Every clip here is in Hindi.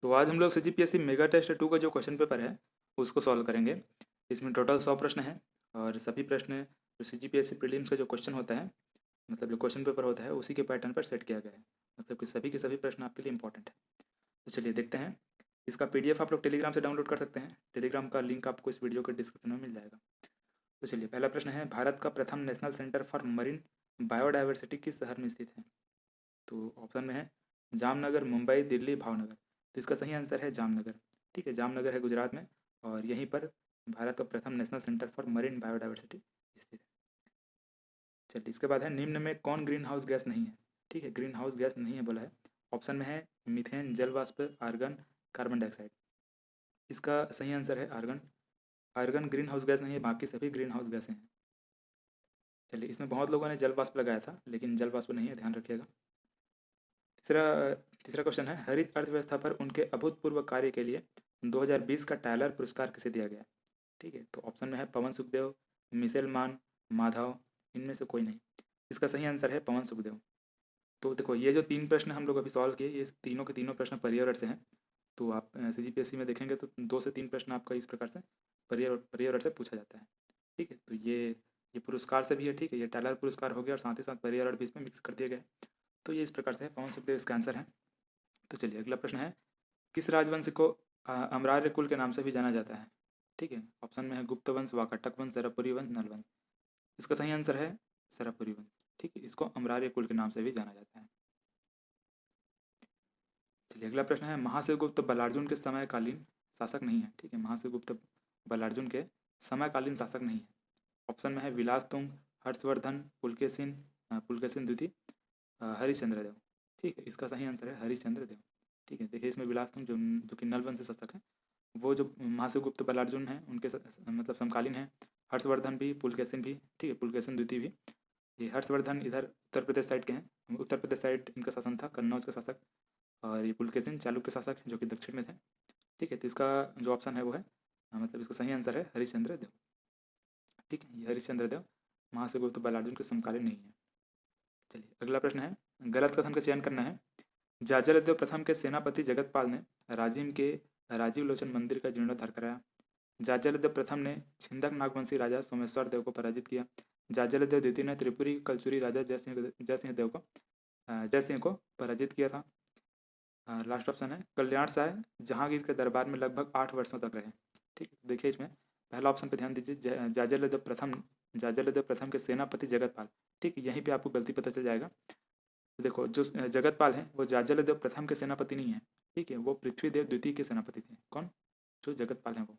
तो आज हम लोग CGPSC मेगा टेस्ट 2 का जो क्वेश्चन पेपर है उसको सॉल्व करेंगे। इसमें टोटल 100 प्रश्न हैं और सभी प्रश्न जो CGPSC प्रीलिम्स का जो क्वेश्चन होता है, मतलब जो क्वेश्चन पेपर होता है उसी के पैटर्न पर सेट किया गया है। मतलब कि सभी के सभी प्रश्न आपके लिए इंपॉर्टेंट है। तो चलिए देखते हैं। इसका PDF आप लोग टेलीग्राम से डाउनलोड कर सकते हैं। टेलीग्राम का लिंक आपको इस वीडियो के डिस्क्रिप्शन में मिल जाएगा। तो चलिए पहला प्रश्न है, भारत का प्रथम national centre for marine biodiversity किस शहर में स्थित है? तो ऑप्शन में है जामनगर, मुंबई, दिल्ली, भावनगर। तो इसका सही आंसर है जामनगर। ठीक है, जामनगर है गुजरात में और यहीं पर भारत का प्रथम national centre for marine biodiversity स्थित है। चलिए इसके बाद है, निम्न में कौन ग्रीन हाउस गैस नहीं है? ठीक है, ग्रीन हाउस गैस नहीं है बोला है। ऑप्शन में है मीथेन, जल वाष्प, आर्गन, कार्बन डाइऑक्साइड। इसका सही आंसर है argon. Argon greenhouse gas नहीं है, बाकी सभी ग्रीन हाउस गैसें हैं। चलिए इसमें बहुत लोगों ने जल वाष्प लगाया था, लेकिन जल वाष्प नहीं है, ध्यान रखिएगा। तीसरा तीसरा क्वेश्चन है, हरित अर्थव्यवस्था पर उनके अभूतपूर्व कार्य के लिए 2020 का टाइलर पुरस्कार किसे दिया गया? ठीक है, तो ऑप्शन में है पवन सुखदेव, मिशेल मान, माधव, इनमें से कोई नहीं। इसका सही आंसर है पवन सुखदेव। तो देखो ये जो 3 प्रश्न हम लोग अभी सॉल्व किए, ये तीनों के तीनों प्रश्न पर्यावरण से हैं। तो आप CGPSC में देखेंगे तो 2 से 3 प्रश्न आपका इस प्रकार से पर्यावरण से पूछा जाता है। ठीक है, तो ये पुरस्कार से भी है। ठीक है, ये टाइलर पुरस्कार हो गया और साथ ही साथ पर्यावरण भी इसमें मिक्स कर दिया गया है। तो ये इस प्रकार से है, पवन सुखदेव इसका आंसर है। तो चलिए अगला प्रश्न है, किस राजवंश को अम्रार्य कुल के नाम से भी जाना जाता है? ठीक है, ऑप्शन में है गुप्त वंश, वाकाटक वंश, सरपुरी वंश, नल वंश। इसका सही आंसर है सरपुरी वंश। ठीक है, इसको अम्रार्य कुल के नाम से भी जाना जाता है। चलिए अगला प्रश्न है, महाशिवगुप्त बलार्जुन के समयकालीन शासक नहीं है। ठीक है, महाशिवगुप्त बलार्जुन के समयकालीन शासक नहीं है। ऑप्शन में है विलास तुंग, हर्षवर्धन, पुलकेशिन, पुलकेशिन द्वितीय, हरिश्चंद्र देव। ठीक है, इसका सही आंसर है हरिश्चंद्र देव। ठीक है, देखिए इसमें विलास तुंग जो कि नल वंश से शासक है, वो जो महाशिवगुप्त बलार्जुन हैं उनके मतलब समकालीन हैं। हर्षवर्धन भी, पुलकेशिन भी। ठीक है, पुलकेशिन द्वितीय भी। ये हर्षवर्धन इधर उत्तर प्रदेश साइड के हैं, उत्तर प्रदेश साइड इनका शासन था, कन्नौज का शासक। और ये पुलकेशिन चालुक्य शासक हैं जो कि दक्षिण में थे। ठीक है, तो इसका जो ऑप्शन है वो है मतलब इसका सही आंसर है हरिश्चंद्र देव। ठीक है, ये हरिश्चंद्र देव महाशिवगुप्त बलार्जुन के समकालीन नहीं है। चलिए अगला प्रश्न है, गलत कथन का चयन करना है। जाजलदेव प्रथम के सेनापति जगतपाल ने राजिम के राजीव लोचन मंदिर का जीर्णोद्धार कराया। जाजलदेव प्रथम ने छिंदक नागवंशी राजा सोमेश्वर देव को पराजित किया। जाजलदेव द्वितीय ने त्रिपुरी कलचुरी राजा जयसिंह को पराजित किया था। लास्ट ऑप्शन है कल्याण साय जहांगीर के दरबार में लगभग 8 वर्षों तक रहे। ठीक है, देखिए इसमें पहला ऑप्शन पे ध्यान दीजिए, जाजलदेव प्रथम के सेनापति जगतपाल। ठीक है, यहीं पे आपको गलती पता चल जाएगा। देखो जो जगतपाल हैं वो जाजलदेव प्रथम के सेनापति नहीं है। ठीक है, वो पृथ्वीदेव द्वितीय के सेनापति थे। कौन? जो जगतपाल हैं वो।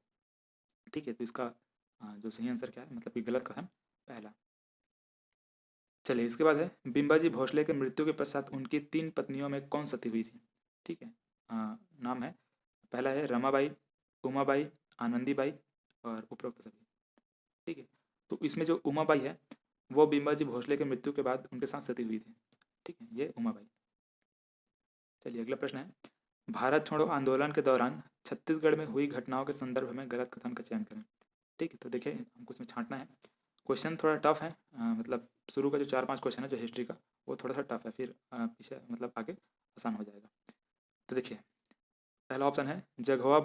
ठीक है, तो इसका जो सही आंसर क्या है, मतलब कि गलत कथन पहला। चलिए इसके बाद है, बिंबाजी भोसले के मृत्यु के पश्चात उनकी 3 पत्नियों में कौन सती हुई थी? ठीक है, नाम है, पहला है रमाबाई, उमाबाई, आनंदीबाई और उपरोक्त सभी। ठीक है, तो इसमें जो उमाबाई है वो बिंबाजी भोसले के मृत्यु के बाद उनके साथ सती हुई थी। ठीक है, ये उमाबाई। चलिए अगला प्रश्न है, भारत छोड़ो आंदोलन के दौरान छत्तीसगढ़ में हुई घटनाओं के संदर्भ में गलत कथन का चयन करें। ठीक है, तो देखिए हमको इसमें छांटना है। क्वेश्चन थोड़ा टफ है, मतलब शुरू का जो 4-5 क्वेश्चन है जो हिस्ट्री का वो थोड़ा सा टफ है, फिर पीछे मतलब आगे आसान हो जाएगा। तो देखिए पहला ऑप्शन है जगवा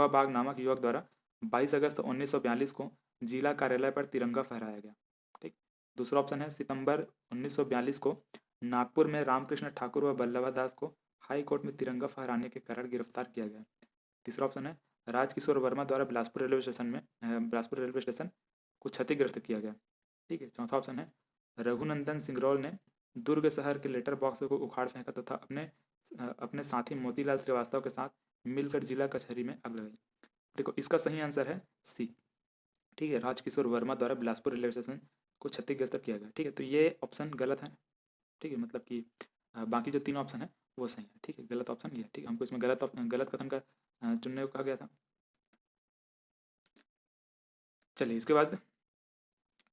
बाग नामक युवक द्वारा 22 अगस्त 1942 को जिला कार्यालय पर तिरंगा फहराया गया। ठीक, दूसरा ऑप्शन है सितंबर 1942 को नागपुर में रामकृष्ण ठाकुर व बल्लभा दास को हाई कोर्ट में तिरंगा फहराने के कारण गिरफ्तार किया गया। तीसरा ऑप्शन है राजकिशोर वर्मा द्वारा बिलासपुर रेलवे स्टेशन को क्षतिग्रस्त किया गया। ठीक है, चौथा ऑप्शन है रघुनंदन सिंगरौल ने दुर्ग शहर के लेटर बॉक्स को उखाड़ फेंका तथा अपने साथी मोतीलाल श्रीवास्तव के साथ मिलकर जिला कचहरी में आग लगाई। देखो इसका सही आंसर है सी। ठीक है, राजकिशोर वर्मा द्वारा बिलासपुर रेलवे स्टेशन को क्षतिग्रस्त किया गया। ठीक है, तो ये ऑप्शन गलत है। ठीक है, मतलब कि बाकी जो 3 ऑप्शन है वो सही है। ठीक है, गलत ऑप्शन ये। ठीक है, हमको इसमें गलत कथन का चुनने को कहा गया था। चलिए इसके बाद,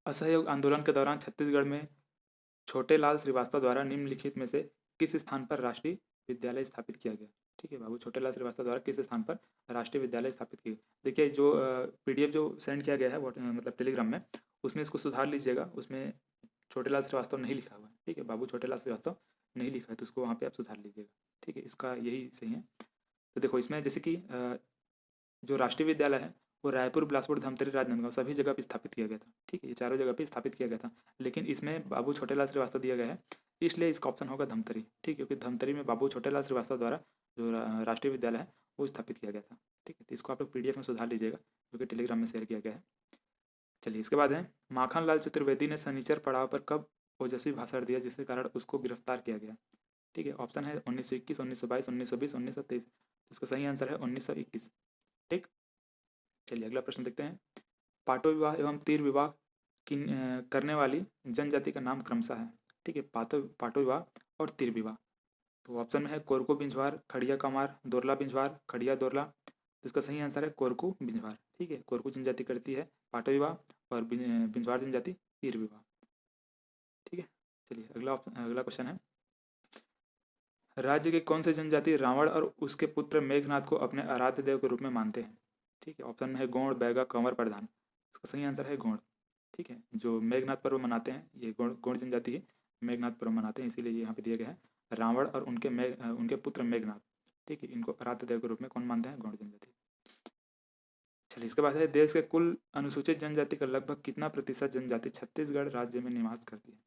असहयोग आंदोलन के दौरान छत्तीसगढ़ में छोटे लाल श्रीवास्तव द्वारा निम्नलिखित में से किस स्थान पर राष्ट्रीय विद्यालय स्थापित किया गया? ठीक है बाबू, छोटे लाल श्रीवास्तव द्वारा किस स्थान पर राष्ट्रीय विद्यालय स्थापित किया? देखिए जो PDF जो सेंड किया गया है मतलब टेलीग्राम में, उसमें इसको सुधार लीजिएगा। उसमें छोटे लाल श्रीवास्तव नहीं लिखा हुआ है। ठीक है बाबू, छोटे लाल श्रीवास्तव नहीं लिखा है, तो उसको वहाँ पे आप सुधार लीजिएगा। ठीक है, इसका यही सही है। तो देखो इसमें जैसे कि जो राष्ट्रीय विद्यालय है वो रायपुर, बिलासपुर, धमतरी, राजनांदगांव सभी जगह पे स्थापित किया गया था। ठीक है, ये चारों जगह पे स्थापित किया गया था, लेकिन इसमें बाबू छोटेलाल श्रीवास्तव दिया गया है, इसलिए इसका ऑप्शन होगा धमतरी। ठीक है, क्योंकि धमतरी में बाबू छोटेलाल श्रीवास्तव द्वारा जो राष्ट्रीय विद्यालय है वो स्थापित किया गया था। ठीक है, तो इसको आप लोग PDF में सुधार लीजिएगा, जो कि टेलीग्राम में शेयर किया गया है। चलिए इसके बाद है, माखन लाल चतुर्वेदी ने शनिचर पड़ाव पर कब ओजस्वी भाषण दिया जिसके कारण उसको गिरफ्तार किया गया? ठीक है, ऑप्शन है 1921, 1922, 1920, 1923। तो इसका सही आंसर है 1921। ठीक, चलिए अगला प्रश्न देखते हैं। पाटो विवाह एवं तीर विवाह करने वाली जनजाति का नाम क्रमशः है? ठीक है, पाटो विवाह और तीर विवाह। तो ऑप्शन में है कोरकू बिंझवार, खड़िया कमार, दोरला बिंझवार, खड़िया दोरला। तो इसका सही आंसर है कोरकू बिंझवार। ठीक है, कोरकू जनजाति करती है पाटो विवाह और बिंझवार जनजाति तीर विवाह। ठीक है, चलिए अगला क्वेश्चन है, राज्य के कौन से जनजाति रावण और उसके पुत्र मेघनाथ को अपने आराध्य देव के रूप में मानते हैं? ठीक है, ऑप्शन में है गोंड, बैगा, कंवर, प्रधान। इसका सही आंसर है गोंड। ठीक है, जो मेघनाथ पर्व मनाते हैं ये गोंड जनजाति ही मेघनाथ पर्व मनाते हैं, इसीलिए यहाँ पे दिया गया है रावण और उनके पुत्र मेघनाथ। ठीक है, इनको आराध्य देव के रूप में कौन मानते हैं? गोंड जनजाति। चलिए इसके बाद है, देश के कुल अनुसूचित जनजाति का लगभग कितना प्रतिशत जनजाति छत्तीसगढ़ राज्य में निवास करती है?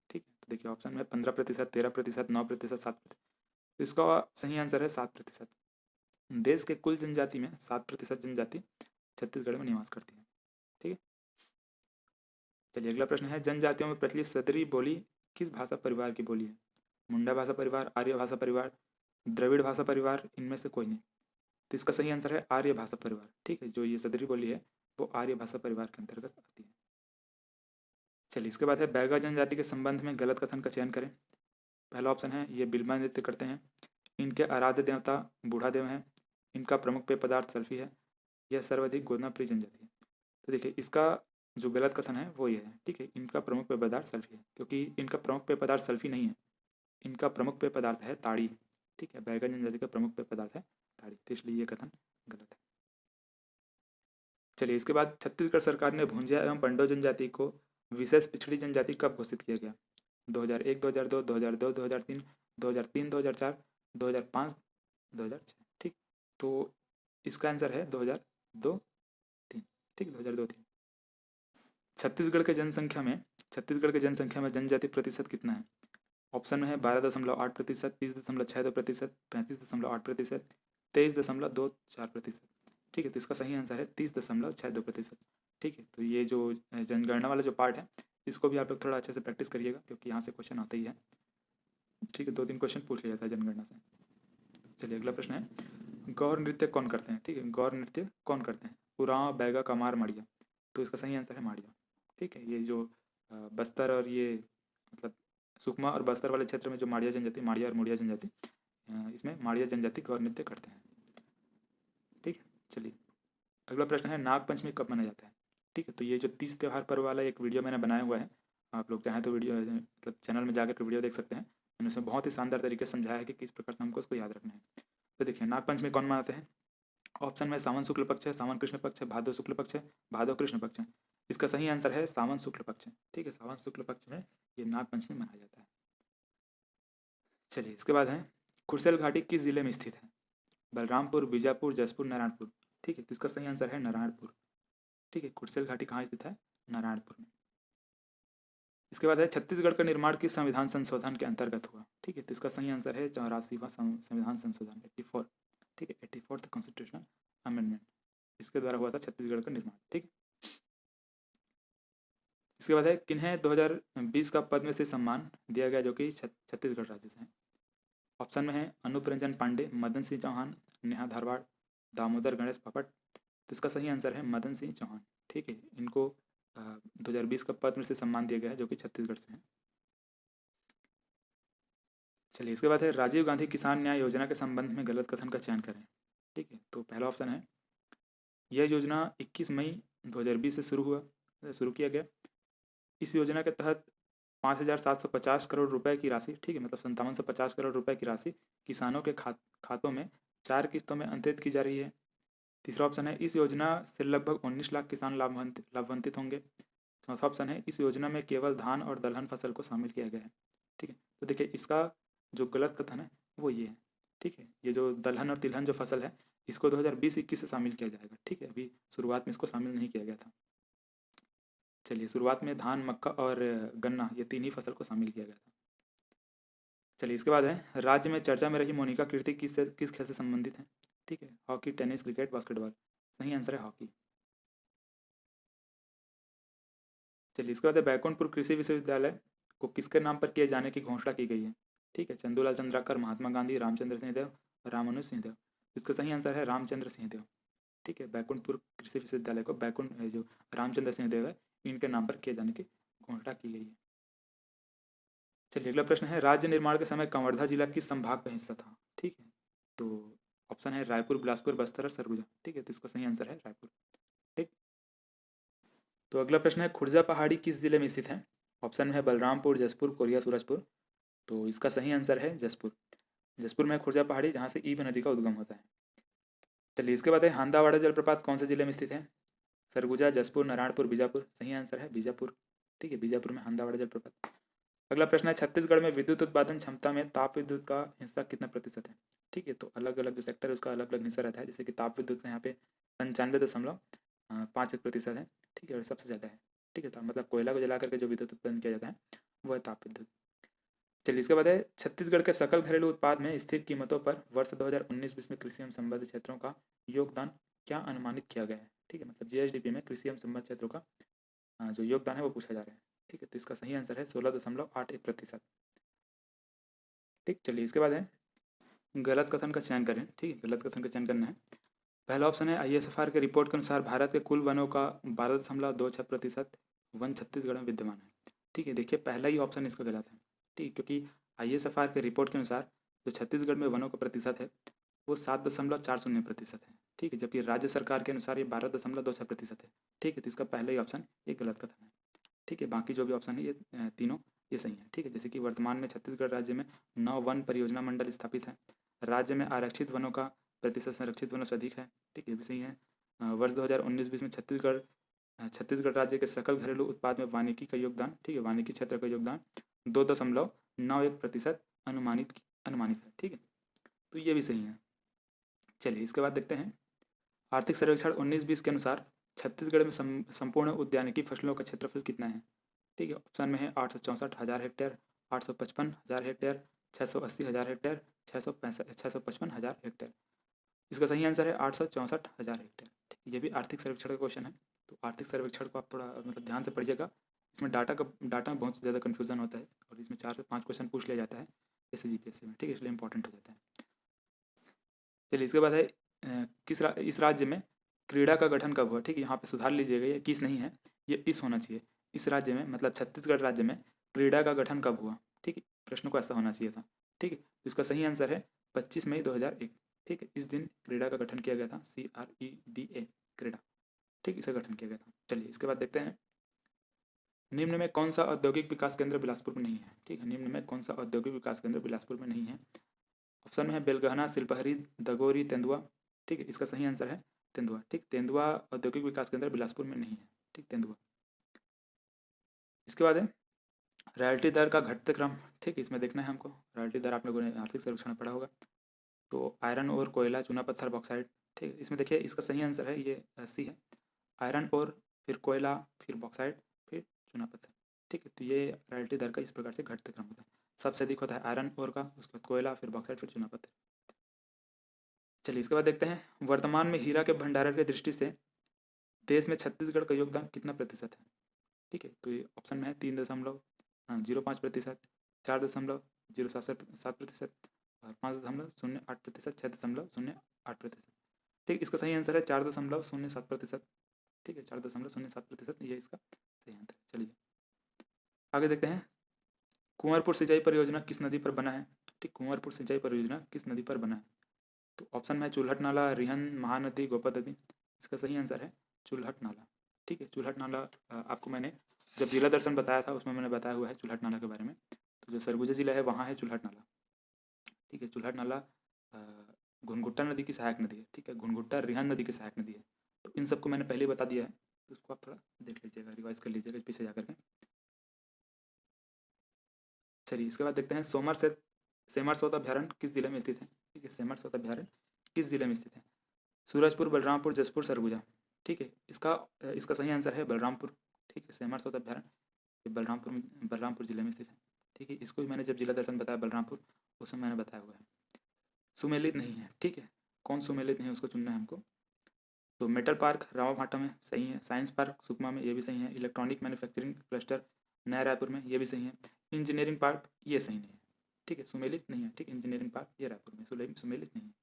ठीक है, तो देखिए ऑप्शन में 15%, 13%, 9%, 7%। तो इसका सही आंसर है 7%। देश के कुल जनजाति में 7% जनजाति छत्तीसगढ़ में निवास करती है। ठीक है, चलिए अगला प्रश्न है, जनजातियों में प्रचलित सदरी बोली किस भाषा परिवार की बोली है? मुंडा भाषा परिवार, आर्य भाषा परिवार, द्रविड़ भाषा परिवार, इनमें से कोई नहीं। तो इसका सही आंसर है आर्य भाषा परिवार। ठीक है, जो ये सदरी बोली है वो आर्य भाषा परिवार के अंतर्गत आती है। चलिए इसके बाद है, बैगा जनजाति के संबंध में गलत कथन का चयन करें। पहला ऑप्शन है, ये बिल्वा नृत्य करते हैं, इनके आराध्य देवता बूढ़ा देव हैं, इनका प्रमुख पेय पदार्थ सल्फी है, यह सर्वाधिक गोदना प्रिय जनजाति है। तो देखिए इसका जो गलत कथन है वो ये है। ठीक है, इनका प्रमुख पेय पदार्थ सल्फी है, क्योंकि इनका प्रमुख पेय पदार्थ सल्फी नहीं है, इनका प्रमुख पेय पदार्थ है ताड़ी। ठीक है, बैगा जनजाति का प्रमुख पेय पदार्थ है ताड़ी, तो इसलिए ये कथन गलत है। चलिए इसके बाद, छत्तीसगढ़ सरकार ने भुंजिया एवं पंडो जनजाति को विशेष पिछड़ी जनजाति कब घोषित किया गया? 2001, 2002, 2002, 2003, 2003, 2004, 2005, 2006। ठीक, तो इसका आंसर है 2002, 3। ठीक, 2002, 3। छत्तीसगढ़ के जनसंख्या में जनजाति प्रतिशत कितना है? ऑप्शन में है 12.8%, 30.62%, 35.8%, 23.24%। ठीक है, तो इसका सही आंसर है 30.62%। ठीक है, तो ये जो जनगणना वाला जो पार्ट है इसको भी आप लोग थोड़ा अच्छे से प्रैक्टिस करिएगा, क्योंकि यहाँ से क्वेश्चन आता ही है। ठीक है, 2-3 क्वेश्चन पूछ लिया जाता है जनगणना से। चलिए अगला प्रश्न है, गौर नृत्य कौन करते हैं? ठीक है, गौर नृत्य कौन करते हैं? उरांव, बैगा, कमार, माड़िया। तो इसका सही आंसर है माड़िया। ठीक है, ये जो बस्तर और ये मतलब सुकमा और बस्तर वाले क्षेत्र में जो माड़िया और मुड़िया जनजाति, इसमें माड़िया जनजाति गौर नृत्य करते हैं। ठीक है, चलिए अगला प्रश्न है, नागपंचमी कब मनाया जाता है? ठीक है, तो ये जो 30 त्यौहार पर्व वाला एक वीडियो मैंने बनाया हुआ है, आप लोग चाहें तो वीडियो मतलब चैनल में जाकर वीडियो देख सकते हैं। मैंने उसमें बहुत ही शानदार तरीके से समझाया है कि किस प्रकार से हमको उसको याद रखना है। तो देखिए नागपंचमी कौन मनाते हैं? ऑप्शन में सावन शुक्ल पक्ष है, सावन कृष्ण पक्ष है, भादव शुक्ल पक्ष है, भादव कृष्ण पक्ष है। इसका सही आंसर है सावन शुक्ल पक्ष है। ठीक है, सावन शुक्ल पक्ष में ये नागपंचमी मनाया जाता है। चलिए इसके बाद है, खुरसेल घाटी किस जिले में स्थित है? बलरामपुर, बीजापुर, जसपुर, नारायणपुर। ठीक है, तो इसका सही आंसर है नारायणपुर। ठीक है, खुरसेल घाटी कहाँ स्थित है? नारायणपुर में। इसके बाद है, छत्तीसगढ़ का निर्माण किस संविधान संशोधन के अंतर्गत हुआ? ठीक है, तो इसका सही आंसर है 84वां संविधान संशोधन, 84। ठीक है, 84th कॉन्स्टिट्यूशनल अमेंडमेंट, इसके द्वारा हुआ था छत्तीसगढ़ का निर्माण। ठीक, इसके बाद है, किन्हें 2020 का पद्मश्री सम्मान दिया गया जो कि छत्तीसगढ़ राज्य से है? ऑप्शन में है अनूप रंजन पांडे, मदन सिंह चौहान, नेहा धारवाड़, दामोदर गणेश पपट। तो इसका सही आंसर है मदन सिंह चौहान। ठीक है, इनको 2020 का पद्मश्री सम्मान दिया गया है जो कि छत्तीसगढ़ से है। चलिए इसके बाद है, राजीव गांधी किसान न्याय योजना के संबंध में गलत कथन का चयन करें। ठीक है, तो पहला ऑप्शन है, यह योजना 21 मई 2020 से शुरू किया गया। इस योजना के तहत 5,750 करोड़ रुपए की राशि, ठीक है, मतलब 5750 करोड़ रुपए की राशि किसानों के खातों में 4 किस्तों में अंतरित की जा रही है। तीसरा ऑप्शन है, इस योजना से लगभग 19 लाख किसान लाभान्वित होंगे। चौथा ऑप्शन है, इस योजना में केवल धान और दलहन फसल को शामिल किया गया है। ठीक है, तो देखिए इसका जो गलत कथन है वो ये है। ठीक है, ये जो दलहन और तिलहन जो फसल है इसको 2020-21 से शामिल किया जाएगा। ठीक है, अभी शुरुआत में इसको शामिल नहीं किया गया था। चलिए, शुरुआत में धान, मक्का और गन्ना ये 3 ही फसल को शामिल किया गया था। चलिए, इसके बाद है राज्य में चर्चा में रही मोनिका कीर्ति किस खेल से संबंधित है? ठीक है, हॉकी, टेनिस, क्रिकेट, बास्केटबॉल। सही आंसर है हॉकी। चलिए, इसके बाद है बैकुंठपुर कृषि विश्वविद्यालय को किसके नाम पर किए जाने की घोषणा की गई है? ठीक है, चंदूलाल चंद्राकर, महात्मा गांधी, रामचंद्र सिंहदेव, रामानुज सिंहदेव। इसका सही आंसर है रामचंद्र सिंहदेव। ठीक है, बैकुंठपुर कृषि विश्वविद्यालय को जो रामचंद्र सिंहदेव है इनके नाम पर किए जाने की घोषणा की गई है। चलिए, अगला प्रश्न है राज्य निर्माण के समय कवर्धा जिला किस संभाग का हिस्सा था? ठीक है, तो ऑप्शन है रायपुर, बिलासपुर, बस्तर और सरगुजा। ठीक है, तो इसका सही आंसर है रायपुर। ठीक, तो अगला प्रश्न है खुर्जा पहाड़ी किस जिले में स्थित है? ऑप्शन है बलरामपुर, जसपुर, कोरिया, सूरजपुर। तो इसका सही आंसर है जसपुर। जसपुर में खुर्जा पहाड़ी जहाँ से ईब नदी का उद्गम होता है। चलिए, इसके बाद है हांदावाड़ा जलप्रपात कौन से जिले में स्थित है? सरगुजा, जसपुर, नारायणपुर, बीजापुर। सही आंसर है बीजापुर। ठीक है, बीजापुर में हांदावाड़ा जलप्रपात। अगला प्रश्न है छत्तीसगढ़ में विद्युत उत्पादन क्षमता में ताप विद्युत का हिस्सा कितना प्रतिशत है? ठीक है, तो अलग अलग जो सेक्टर है उसका अलग अलग हिस्सा रहता है। जैसे कि ताप विद्युत का यहाँ पे 95.51% है। ठीक है, और सबसे ज़्यादा है। ठीक है, तो मतलब कोयला को जला करके जो विद्युत उत्पादन किया जाता है वो है ताप विद्युत। चलिए, इसके बाद है छत्तीसगढ़ के सकल घरेलू उत्पाद में स्थिर कीमतों पर वर्ष 2019-20 में कृषि एवं संबद्ध क्षेत्रों का योगदान क्या अनुमानित किया गया है? ठीक है, मतलब जीएसडीपी में कृषि एवं संबद्ध क्षेत्रों का जो योगदान है वो पूछा जा रहा है। ठीक है, तो इसका सही आंसर है 16.81%। ठीक, चलिए, इसके बाद है गलत कथन का चयन करें। ठीक है, गलत कथन का चयन करना है। पहला ऑप्शन है ISFR के रिपोर्ट के अनुसार भारत के कुल वनों का 12.26% वन छत्तीसगढ़ में विद्यमान है। ठीक है, देखिए पहला ही ऑप्शन इसका गलत है। ठीक, क्योंकि ISFR के रिपोर्ट के अनुसार जो छत्तीसगढ़ में वनों का प्रतिशत है वो 7.40% है। ठीक है, जबकि राज्य सरकार के अनुसार ये 12.26% है। ठीक है, तो इसका पहला ही ऑप्शन ये गलत कथन है। ठीक है, बाकी जो भी ऑप्शन है ये तीनों ये सही है। ठीक है, जैसे कि वर्तमान में छत्तीसगढ़ राज्य में 9 वन परियोजना मंडल स्थापित है। राज्य में आरक्षित वनों का प्रतिशत संरक्षित वनों से अधिक है। ठीक है, ये भी सही है। वर्ष 2019-20 में छत्तीसगढ़ राज्य के सकल घरेलू उत्पाद में वानिकी का योगदान, ठीक है, वानिकी क्षेत्र का योगदान 2.91% अनुमानित है। ठीक है, तो ये भी सही है। चलिए, इसके बाद देखते हैं आर्थिक सर्वेक्षण 19-20 के अनुसार छत्तीसगढ़ में संपूर्ण उद्यानिकी फसलों का क्षेत्रफल कितना है? ठीक है, ऑप्शन में है 864,000 हेक्टेयर, 855,000 हेक्टेयर, 680,000 हेक्टेयर, 655,000 हेक्टेयर। इसका सही आंसर है 864,000 हेक्टेयर। ठीक है, ये भी आर्थिक सर्वेक्षण का क्वेश्चन है, तो आर्थिक सर्वेक्षण को आप थोड़ा मतलब ध्यान से पढ़िएगा। इसमें डाटा में बहुत ज़्यादा कन्फ्यूजन होता है और इसमें 4 से 5 क्वेश्चन पूछ लिया जाता है जैसे जीपीएससी में। ठीक है, इसलिए इंपॉर्टेंट हो जाता है। चलिए, इसके बाद है इस राज्य में क्रीड़ा का गठन कब हुआ? ठीक है, यहाँ पे सुधार लीजिएगा, ये किस नहीं है, ये इस होना चाहिए। इस राज्य में मतलब छत्तीसगढ़ राज्य में क्रीड़ा का गठन कब हुआ? ठीक है, प्रश्न को ऐसा होना चाहिए था। ठीक है, तो इसका सही आंसर है 25 मई 2001। ठीक है, इस दिन क्रीड़ा का गठन किया गया था, CREDA क्रीड़ा। ठीक, इसका गठन किया गया था। चलिए, इसके बाद देखते हैं निम्न में कौन सा औद्योगिक विकास केंद्र बिलासपुर में नहीं है? ठीक है, निम्न में कौन सा औद्योगिक विकास केंद्र बिलासपुर में नहीं है? ऑप्शन में है बेलगहना, सिलपहरी, दगोरी, तेंदुआ। ठीक है, इसका सही आंसर है तेंदुआ। ठीक, तेंदुआ औद्योगिक विकास केंद्र बिलासपुर में नहीं है। ठीक, तेंदुआ। इसके बाद है रॉयल्टी दर का घटते क्रम। ठीक, इसमें देखना है हमको रॉयल्टी दर, आप लोगों ने आर्थिक सर्वेक्षण में पढ़ा होगा। तो आयरन और कोयला, चूना पत्थर, बॉक्साइट। ठीक, इसमें देखिए इसका सही आंसर है ये सी है, आयरन और फिर कोयला, फिर बॉक्साइट, फिर चूना पत्थर। ठीक है, तो ये रॉयल्टी दर का इस प्रकार से घटते क्रम होता है। सबसे अधिक होता है आयरन और का, उसके बाद कोयला, फिर बॉक्साइट, फिर चूना पत्थर। चलिए, इसके बाद देखते हैं वर्तमान में हीरा के भंडारण की दृष्टि से देश में छत्तीसगढ़ का योगदान कितना प्रतिशत है? ठीक है, तो ये ऑप्शन में है 3.05%, 4.077%, और 5.08%, 6.08%। ठीक, इसका सही आंसर है 4.07%। ठीक है, 4.07%, ये इसका सही आंसर है। चलिए, आगे देखते हैं कुंवरपुर सिंचाई परियोजना किस नदी पर बना है? ठीक, कुंवरपुर सिंचाई परियोजना किस नदी पर बना है? तो ऑप्शन में चुल्हट नाला, रिहन, महानदी, गोपद नदी। इसका सही आंसर है चुल्हट नाला। ठीक है, चुल्हट नाला आपको मैंने जब जिला दर्शन बताया था उसमें मैंने बताया हुआ है चुल्हट नाला के बारे में। तो जो सरगुजा जिला है वहाँ है चुल्हट नाला। ठीक है, चुल्हट नाला घुनघुट्टा नदी की सहायक नदी है। ठीक है, घुनघुट्टा रिहन नदी की सहायक नदी है। तो इन सबको मैंने पहले ही बता दिया है, तो उसको आप थोड़ा देख लीजिएगा, रिवाइज कर लीजिएगा पीछे जा करके। चलिए, इसके बाद देखते हैं सेमरसोत अभ्यारण्य किस जिले में स्थित है? ठीक है। सेमर सोत अभ्यारण्य किस जिले में स्थित है? सूरजपुर, बलरामपुर, जसपुर, सरगुजा। ठीक है, इसका सही आंसर है बलरामपुर। ठीक है, सेमर सोत अभ्यारण्य बलरामपुर जिले में स्थित है। ठीक है, इसको भी मैंने जब जिला दर्शन बताया बलरामपुर, उस समय मैंने बताया हुआ है। सुमेलित नहीं है। ठीक है, कौन सुमेलित नहीं है उसको चुनना है हमको। तो मेटल पार्क रामाभाटा में सही है, साइंस पार्क सुकमा में ये भी सही है, इलेक्ट्रॉनिक मैन्युफैक्चरिंग क्लस्टर नया रायपुर में ये भी सही है, इंजीनियरिंग पार्क ये सही नहीं है। ठीक है, सुमेलित नहीं है। ठीक, इंजीनियरिंग पार्क ये रायपुर में सुमेलित नहीं है।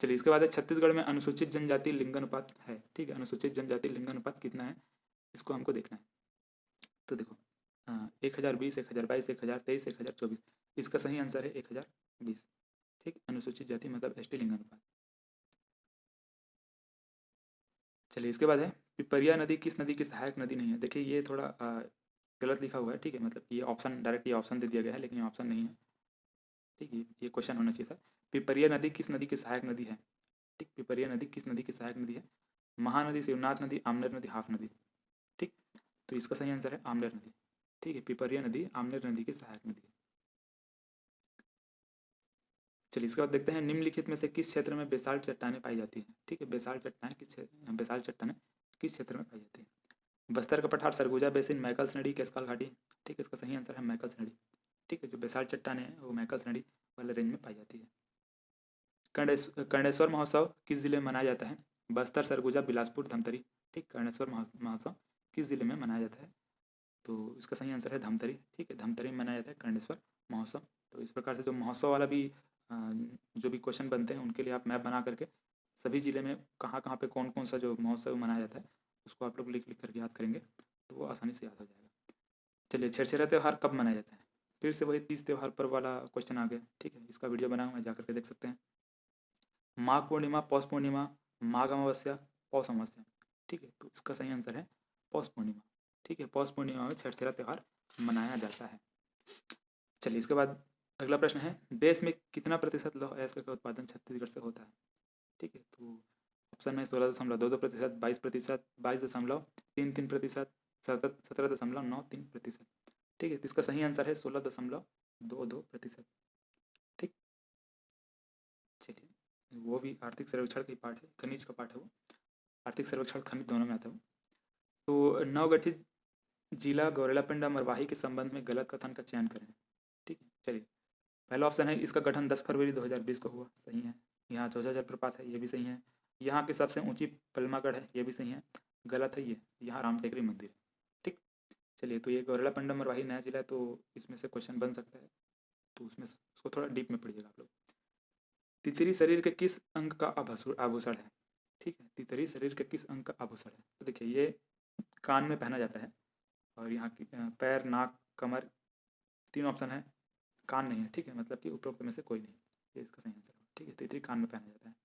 चलिए, इसके बाद है छत्तीसगढ़ में अनुसूचित जनजाति लिंगानुपात है। ठीक है, अनुसूचित जनजाति लिंगानुपात कितना है, इसको हमको देखना है। तो देखो 1020, 1022, 1023, 1024, इसका सही आंसर है 1020। ठीक, अनुसूचित जाति मतलब एसटी लिंगानुपात। चलिए, इसके बाद है पिपरिया नदी किस नदी की सहायक नदी नहीं है। देखिए, ये थोड़ा गलत लिखा हुआ है। ठीक है, मतलब ये ऑप्शन डायरेक्ट ये ऑप्शन दे दिया गया है, लेकिन ये ऑप्शन नहीं है। ठीक है, ये क्वेश्चन होना चाहिए था। पिपरिया नदी किस नदी की सहायक नदी है? ठीक, पिपरिया नदी किस नदी की सहायक नदी है? महानदी, शिवनाथ नदी, आमनेर नदी, हाफ नदी। ठीक, तो इसका सही आंसर है आमनेर नदी। ठीक है, पिपरिया नदी आमनेर नदी की सहायक नदी है। चलिए, इसके बाद देखते हैं निम्नलिखित में से किस क्षेत्र में बेसाल्ट चट्टानें पाई जाती हैं। ठीक है, बेसाल्ट चट्टानें किस क्षेत्र में पाई जाती है? बस्तर का पठार, सरगुजा बेसिन, मैकल्स नदी, केसकाल घाटी। ठीक है, इसका सही आंसर है मैकल्स नदी। ठीक है, जो बेसाल्ट चट्टानें हैं वो मैकल्स नदी वाले रेंज में पाई जाती है। कर्णेश्वर महोत्सव किस जिले में मनाया जाता है? बस्तर, सरगुजा, बिलासपुर, धमतरी। ठीक, कर्णेश्वर महोत्सव किस जिले में मनाया जाता है? तो इसका सही आंसर है धमतरी। ठीक है, धमतरी में मनाया जाता है कर्णेश्वर महोत्सव। तो इस प्रकार से जो महोत्सव वाला भी जो भी क्वेश्चन बनते हैं उनके लिए आप मैप बना करके सभी जिले में कहाँ कहाँ पे कौन कौन सा जो महोत्सव मनाया जाता है उसको आप लोग लिख लिख करके याद करेंगे तो वो आसानी से याद हो जाएगा। चलिए, छेरछेरा त्यौहार कब मनाया जाता है? फिर से वही तीज त्यौहार पर वाला क्वेश्चन आ गया। ठीक है, इसका वीडियो बना हुआ है, जा करके देख सकते हैं। माघ पूर्णिमा, पौष पूर्णिमा, माघ अमावस्या, पौष अमावस्या। ठीक है, तो इसका सही आंसर है पौष पूर्णिमा। ठीक है, पौष पूर्णिमा में छेरछेरा त्यौहार मनाया जाता है। चलिए, इसके बाद अगला प्रश्न है देश में कितना प्रतिशत लौह अयस्क का उत्पादन छत्तीसगढ़ से होता है? ठीक है, तो ऑप्शन है 16.22%, 22%, 22.33%, 17.93%। ठीक है, तो इसका सही आंसर है 16.22%। ठीक, चलिए, वो भी आर्थिक सर्वेक्षण का पार्ट है, खनिज का पार्ट है वो। आर्थिक सर्वेक्षण खनिज दोनों में आता है वो। तो नवगठित जिला गौरेलापिंडा मरवाही के संबंध में गलत कथन का चयन करें। ठीक है, चलिए, पहला ऑप्शन है इसका गठन 10 फरवरी 2020 को हुआ, सही है। यहाँ चौजा जलप्रपात है, ये भी सही है। यहाँ की सबसे ऊंची पलमागढ़ है, ये भी सही है। गलत है ये, यहाँ राम टेकरी मंदिर है। ठीक, चलिए, तो ये गौरेलापिंडा मरवाही नया जिला है, तो इसमें से क्वेश्चन बन सकता है, तो उसमें उसको थोड़ा डीप में पढ़िएगा आप लोग। तितरी शरीर के किस अंग का आभूषण है? ठीक है, तितरी शरीर के किस अंग का आभूषण है? तो देखिए, ये कान में पहना जाता है, और यहाँ की पैर, नाक, कमर, 3 ऑप्शन है। कान नहीं है। ठीक है, मतलब कि उपरोक्त में से कोई नहीं, ये इसका सही आंसर है। ठीक है, तितरी कान में पहना जाता है।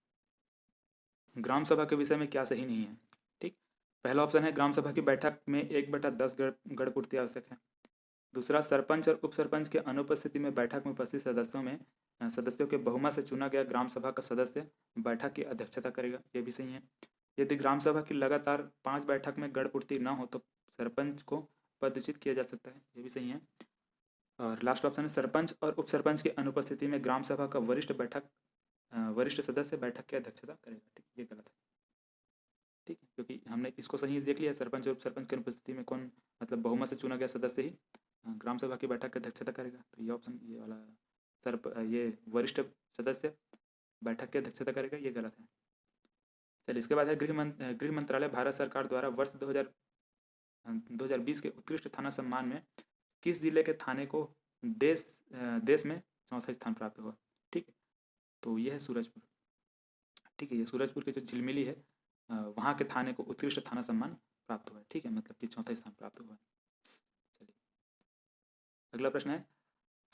ग्राम सभा के विषय में क्या सही नहीं है? ठीक, पहला ऑप्शन है ग्राम सभा की बैठक में 1/10 गढ़पूर्ति आवश्यक है। दूसरा, सरपंच और उप सरपंच के अनुपस्थिति में बैठक में उपस्थित सदस्यों के बहुमत से चुना गया ग्राम सभा का सदस्य बैठक की अध्यक्षता करेगा, ये भी सही है। यदि ग्राम सभा की लगातार 5 बैठक में गढ़पूर्ति न हो तो सरपंच को पदच्युत किया जा सकता है, ये भी सही है। और लास्ट ऑप्शन है सरपंच और उप सरपंच की अनुपस्थिति में ग्राम सभा का वरिष्ठ सदस्य बैठक की अध्यक्षता करेगा। ठीक, ये गलत है। ठीक है, क्योंकि हमने इसको सही देख लिया, सरपंच और उप सरपंच की अनुपस्थिति में कौन, मतलब बहुमत से चुना गया सदस्य ही ग्राम सभा की बैठक की अध्यक्षता करेगा, तो ये ऑप्शन, ये वाला ये वरिष्ठ सदस्य बैठक की अध्यक्षता करेगा, ये गलत है। चलिए, इसके बाद है गृह मंत्रालय भारत सरकार द्वारा वर्ष 2020 के उत्कृष्ट थाना सम्मान में किस जिले के थाने को देश में चौथा स्थान प्राप्त हुआ? ठीक है, तो यह है सूरजपुर। ठीक है, ये सूरजपुर के जो झिलमिली है वहाँ के थाने को उत्कृष्ट थाना सम्मान प्राप्त हुआ है। ठीक है, मतलब कि चौथा स्थान प्राप्त हुआ है। चलिए, अगला प्रश्न है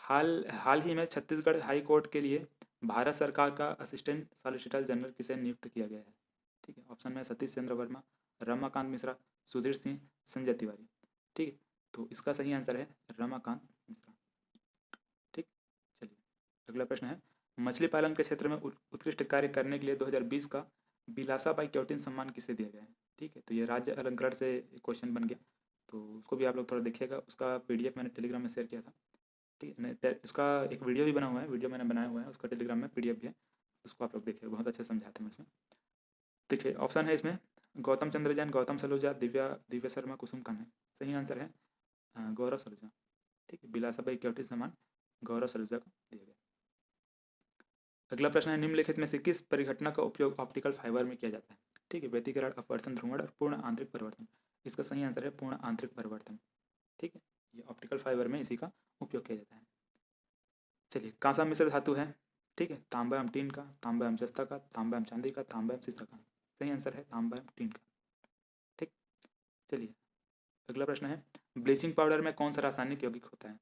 हाल ही में छत्तीसगढ़ हाई कोर्ट के लिए भारत सरकार का असिस्टेंट सॉलिसिटर जनरल किसे नियुक्त किया गया है? ठीक है, ऑप्शन में सतीश चंद्र वर्मा, रमाकांत मिश्रा, सुधीर सिंह, संजय तिवारी। ठीक है, तो इसका सही आंसर है रमाकांत मिश्रा। ठीक, चलिए, अगला प्रश्न है मछली पालन के क्षेत्र में उत्कृष्ट कार्य करने के लिए 2020 का बिलासाबाई क्योटिन सम्मान किसे दिया गया है? ठीक है, तो ये राज्य अलंकरण से क्वेश्चन बन गया, तो उसको भी आप लोग थोड़ा देखिएगा। उसका PDF मैंने टेलीग्राम में शेयर किया था। ठीक है, इसका एक वीडियो भी बना हुआ है, वीडियो मैंने बनाया हुआ है, उसका टेलीग्राम में PDF भी है, उसको आप लोग देखिए, बहुत अच्छे समझाते हैं इसमें। देखिए ऑप्शन है इसमें गौतम चंद्र जैन, गौतम सलूजा, दिव्या शर्मा, कुसुम कन्हैया। सही आंसर है गौरव सलूजा। ठीक है, बिलासबाई केवटी सम्मान गौरव सलूजा को दिया गया। अगला प्रश्न है निम्नलिखित में से किस परिघटना का उपयोग ऑप्टिकल फाइबर में किया जाता है? ठीक है, व्यतिकरण, अपवर्तन, ध्रुवण और पूर्ण आंतरिक परिवर्तन। इसका सही आंसर है पूर्ण आंतरिक परिवर्तन। ठीक है, ये ऑप्टिकल फाइबर में इसी का उपयोग किया जाता है। चलिए, कांसा मिश्र धातु है। ठीक है, तांबा एवं टीन का, तांबा एवं जस्ता का, तांबा एवं चांदी का, तांबा एवं शीशा का। सही आंसर है तांबा एवं टीन का। ठीक, चलिए अगला प्रश्न है ब्लीचिंग पाउडर में कौन सा रासायनिक यौगिक होता है?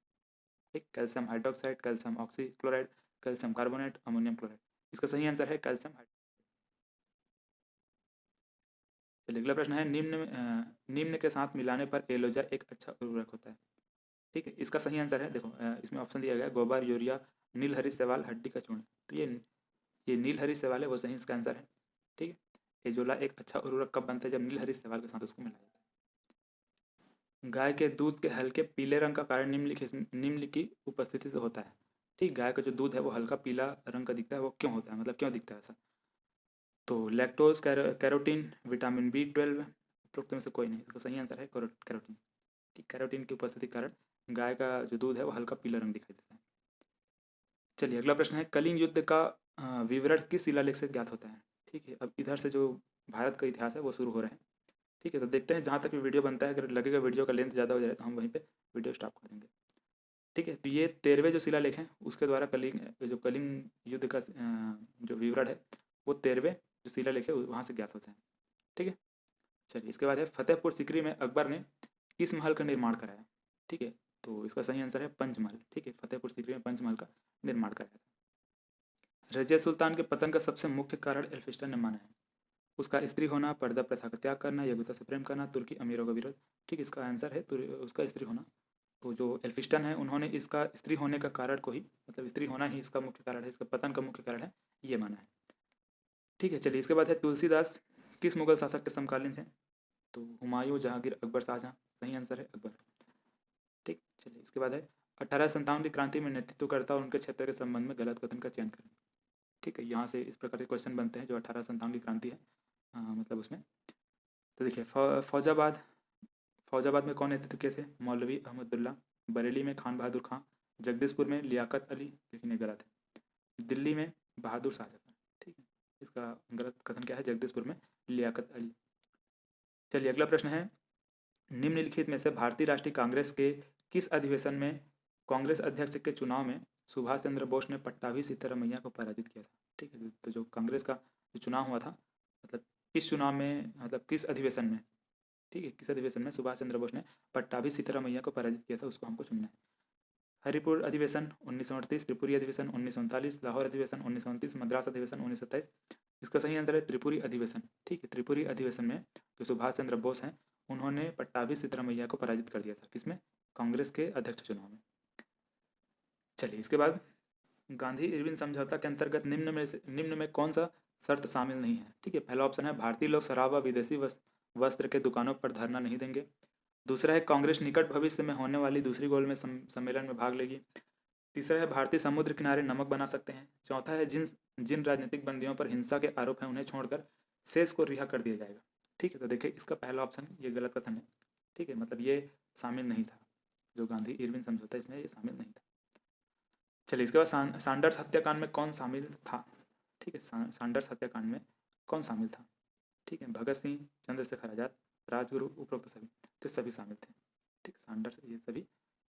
ठीक, calcium hydroxide, calcium oxychloride, calcium carbonate, ammonium chloride. इसका सही आंसर है कैल्शियम हाइड्रोक्साइड। चलिए अगला प्रश्न है निम्न के साथ मिलाने पर एलोजा एक अच्छा उर्वरक होता है। ठीक है, इसका सही आंसर है, देखो इसमें ऑप्शन दिया गया है गोबर, यूरिया, नीलहरी शैवाल, हड्डी का चूर्ण। तो ये नीलहरी शैवाल है, वो सही इसका आंसर है। ठीक है, एजोला एक अच्छा उर्वरक कब बनता है? जब नीलहरी शैवाल के साथ उसको मिलाया जाता है। गाय के दूध के हल्के पीले रंग का कारण निम्नलिखित की उपस्थिति से होता है। ठीक, गाय का जो दूध है वो हल्का पीला रंग का दिखता है, वो क्यों होता है, मतलब क्यों दिखता है ऐसा? तो लैक्टोज, कैरोटीन, विटामिन B12, उपरोक्त में से कोई नहीं। इसका सही आंसर है कैरोटीन। ठीक, कैरोटीन की उपस्थिति के कारण गाय का जो दूध है वो हल्का पीला रंग दिखाई देता है। चलिए अगला प्रश्न है कलिंग युद्ध का विवरण किस शिलालेख से ज्ञात होता है? ठीक है, अब इधर से जो भारत का इतिहास है वो शुरू हो रहे हैं। ठीक है, तो देखते हैं जहाँ तक भी वीडियो बनता है, अगर लगेगा वीडियो का लेंथ ज़्यादा हो जाए तो हम वहीं पे वीडियो स्टॉप कर देंगे। ठीक है, तो ये 13वें जो शिलालेख हैं उसके द्वारा कलिंग युद्ध का जो विवरण है वो 13वें जो शिलालेख है वहाँ से ज्ञात होता है। ठीक है, चलिए इसके बाद है फतेहपुर सीकरी में अकबर ने किस महल का निर्माण कराया? ठीक है, तो इसका सही आंसर है पंचमहल। ठीक है, फतेहपुर सीकरी में पंचमहल का निर्माण कराया था। रजिया सुल्तान के पतन का सबसे मुख्य कारण एल्फिस्टन ने माना है। उसका स्त्री होना, पर्दा प्रथा का त्याग करना, योग्यता से प्रेम करना, तुर्की अमीरों का विरोध। ठीक, इसका आंसर है उसका स्त्री होना। तो जो एल्फिस्टन है उन्होंने इसका स्त्री होने का कारण को ही, मतलब स्त्री होना ही इसका मुख्य कारण है, इसका पतन का मुख्य कारण है, ये माना है। ठीक है, चलिए इसके बाद है तुलसीदास किस मुगल शासक के समकालीन थे? तो हुमायूं, जहांगीर, अकबर, शाहजहां। सही आंसर है अकबर। ठीक, चलिए इसके बाद है 1857 की क्रांति में नेतृत्वकर्ता और उनके क्षेत्र के संबंध में गलत कथन का चयन करें। ठीक है, यहाँ से इस प्रकार के क्वेश्चन बनते हैं जो 1857 की क्रांति है मतलब उसमें। तो देखिए फौजाबाद में कौन नेतृत्व किए थे? मौलवी अहमदुल्ला। बरेली में खान बहादुर खां। जगदीशपुर में लियाकत अली, लेकिन ये गलत है। दिल्ली में बहादुर शाह जफर। ठीक है, इसका गलत कथन क्या है? जगदीशपुर में लियाकत अली। चलिए अगला प्रश्न है निम्नलिखित में से भारतीय राष्ट्रीय कांग्रेस के किस अधिवेशन में कांग्रेस अध्यक्ष के चुनाव में सुभाष चंद्र बोस ने पट्टाभी सीतारामैया को पराजित किया था? ठीक है, तो जो कांग्रेस का जो चुनाव हुआ था, मतलब किस चुनाव में, मतलब किस अधिवेशन में? ठीक है, किस अधिवेशन में सुभाष चंद्र बोस ने पट्टाभी सीतारामैया को पराजित किया था, उसको हमको चुनना है। हरिपुर अधिवेशन 1938, त्रिपुरी अधिवेशन 1939, लाहौर अधिवेशन 1929, मद्रास अधिवेशन 1927। इसका सही आंसर है त्रिपुरी अधिवेशन। ठीक है, त्रिपुरी अधिवेशन में जो सुभाष चंद्र बोस हैं उन्होंने पट्टाभी सीतारामैया को पराजित कर दिया था। किसमें? कांग्रेस के अध्यक्ष चुनाव में। चलिए इसके बाद गांधी इरविन समझौता के अंतर्गत निम्न में कौन सा शर्त शामिल नहीं है? ठीक है, पहला ऑप्शन है भारतीय लोग शराब व विदेशी वस्त्र के दुकानों पर धरना नहीं देंगे। दूसरा है कांग्रेस निकट भविष्य में होने वाली दूसरी गोलमेज सम्मेलन में भाग लेगी। तीसरा है भारतीय समुद्र किनारे नमक बना सकते हैं। चौथा है जिन जिन राजनीतिक बंदियों पर हिंसा के आरोप हैं उन्हें छोड़कर शेष को रिहा कर दिया जाएगा। ठीक है, तो देखिए इसका पहला ऑप्शन ये गलत कथन है। ठीक है, मतलब ये शामिल नहीं था, जो गांधी इरविन समझौता इसमें ये शामिल नहीं था। चलिए इसके बाद सांडर्स हत्याकांड में कौन शामिल था? ठीक है, सांडर्स हत्याकांड में कौन शामिल था? ठीक है, भगत सिंह, चंद्रशेखर आजाद, राजगुरु, उपरोक्त सभी। तो सभी शामिल थे। ठीक, सांडर्स ये सभी,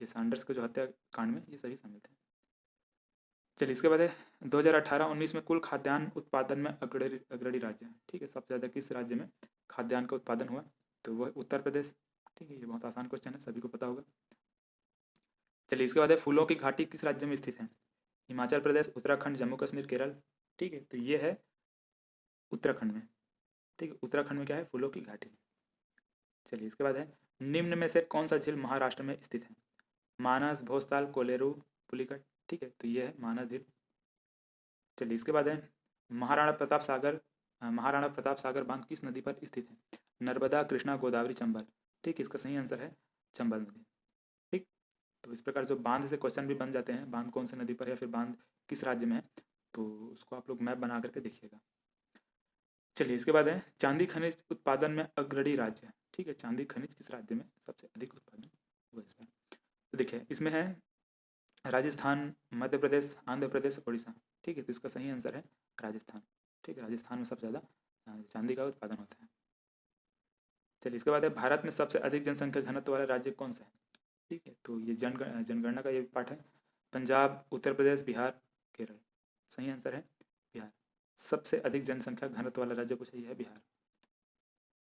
ये सांडर्स के जो हत्याकांड में ये सभी शामिल थे। चलिए इसके बाद है 2018-19 में कुल खाद्यान्न उत्पादन में अग्रणी राज्य है। ठीक है, सबसे ज़्यादा किस राज्य में खाद्यान्न का उत्पादन हुआ? तो वह उत्तर प्रदेश। ठीक है, ये बहुत आसान क्वेश्चन है, सभी को पता होगा। चलिए इसके बाद है फूलों की घाटी किस राज्य में स्थित है? हिमाचल प्रदेश, उत्तराखंड, जम्मू कश्मीर, केरल। ठीक है, तो ये है उत्तराखंड में। ठीक है, उत्तराखंड में क्या है? फूलों की घाटी। चलिए इसके बाद है निम्न में से कौन सा झील महाराष्ट्र में स्थित है? मानस, भोजताल, कोलेरू, पुलिकट। ठीक है, तो ये है मानस झील। चलिए इसके बाद है महाराणा प्रताप सागर बांध किस नदी पर स्थित है? नर्मदा, कृष्णा, गोदावरी, चंबल। ठीक, इसका सही आंसर है चंबल नदी। ठीक, तो इस प्रकार जो बांध से क्वेश्चन भी बन जाते हैं, बांध कौन सी नदी पर है, फिर बांध किस राज्य में है, तो उसको आप लोग मैप बना करके देखिएगा। चलिए इसके बाद है चांदी खनिज उत्पादन में अग्रणी राज्य। ठीक है, चांदी खनिज किस राज्य में सबसे अधिक उत्पादन हुआ इस बार। तो देखिए इसमें है राजस्थान, मध्य प्रदेश, आंध्र प्रदेश, उड़ीसा। ठीक है, तो इसका सही आंसर है राजस्थान। ठीक है, राजस्थान में सबसे ज़्यादा चांदी का उत्पादन होता है। चलिए इसके बाद है भारत में सबसे अधिक जनसंख्या घनत्व वाला राज्य कौन सा है। ठीक है, तो ये जनगणना का ये पार्ट है। पंजाब, उत्तर प्रदेश, बिहार, केरल। सही आंसर है बिहार। सबसे अधिक जनसंख्या घनत्व वाला राज्य पूछा है बिहार।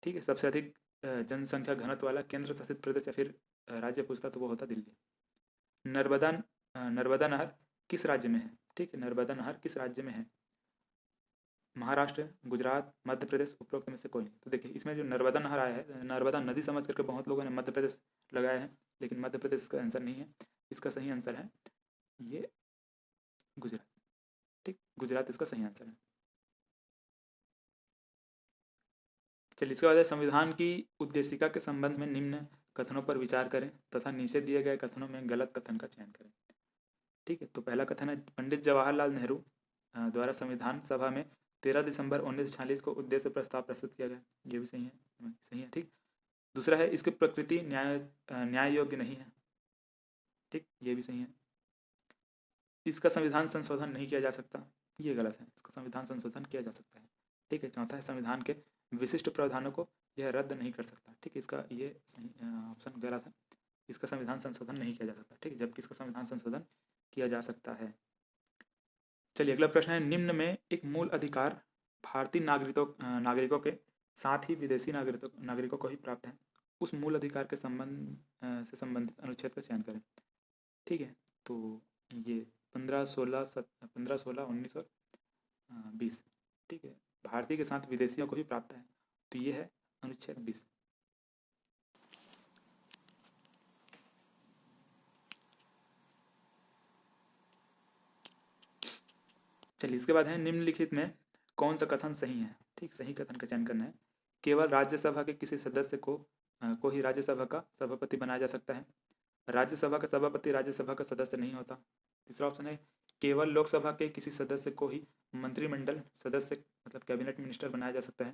ठीक है, सबसे अधिक जनसंख्या घनत्व वाला केंद्र शासित प्रदेश या फिर राज्य पूछता तो वो होता दिल्ली। नर्मदा नहर किस राज्य में है। ठीक है, नर्मदा नहर किस राज्य में है। महाराष्ट्र, गुजरात, मध्य प्रदेश, उपरोक्त में से कोई नहीं। तो देखिए इसमें जो नर्मदा नहर आया है, नर्मदा नदी समझ करके बहुत लोगों ने मध्य प्रदेश लगाया है, लेकिन मध्य प्रदेश इसका आंसर नहीं है। इसका सही आंसर है ये गुजरात। ठीक, गुजरात इसका सही आंसर है। चलिए इसके बाद संविधान की उद्देशिका के संबंध में निम्न कथनों पर विचार करें तथा नीचे दिए गए कथनों में गलत कथन का चयन करें। ठीक है, तो पहला कथन है पंडित जवाहरलाल नेहरू द्वारा संविधान सभा में 13 दिसंबर 1946 को उद्देश्य प्रस्ताव प्रस्तुत किया गया। ये भी सही है, सही है। ठीक, दूसरा है इसकी प्रकृति न्याय योग्य नहीं है। ठीक, ये भी सही है। इसका संविधान संशोधन नहीं किया जा सकता। ये गलत है, इसका संविधान संशोधन किया जा सकता है। ठीक है, चौथा है संविधान के विशिष्ट प्रावधानों को यह रद्द नहीं कर सकता। ठीक है, इसका ये सही ऑप्शन गलत है। इसका संविधान संशोधन नहीं किया जा सकता। ठीक है, जबकि इसका संविधान संशोधन किया जा सकता है। चलिए अगला प्रश्न है निम्न में एक मूल अधिकार भारतीय नागरिकों के साथ ही विदेशी नागरिकों को ही प्राप्त है। उस मूल अधिकार के संबंध से संबंधित अनुच्छेद का चयन करें। ठीक है, तो ये 15, 16, 19 और 20। ठीक है, भारतीय के साथ विदेशियों को ही प्राप्त है, तो ये है अनुच्छेद 20। चलिए इसके बाद है निम्नलिखित में कौन सा कथन सही है। ठीक, सही कथन का चयन करना है। केवल राज्यसभा के किसी सदस्य को ही राज्यसभा का सभापति बनाया जा सकता है। राज्यसभा का सभापति राज्यसभा का सदस्य नहीं होता। तीसरा ऑप्शन है केवल लोकसभा के किसी सदस्य को ही मंत्रिमंडल सदस्य मतलब कैबिनेट मिनिस्टर बनाया जा सकता है।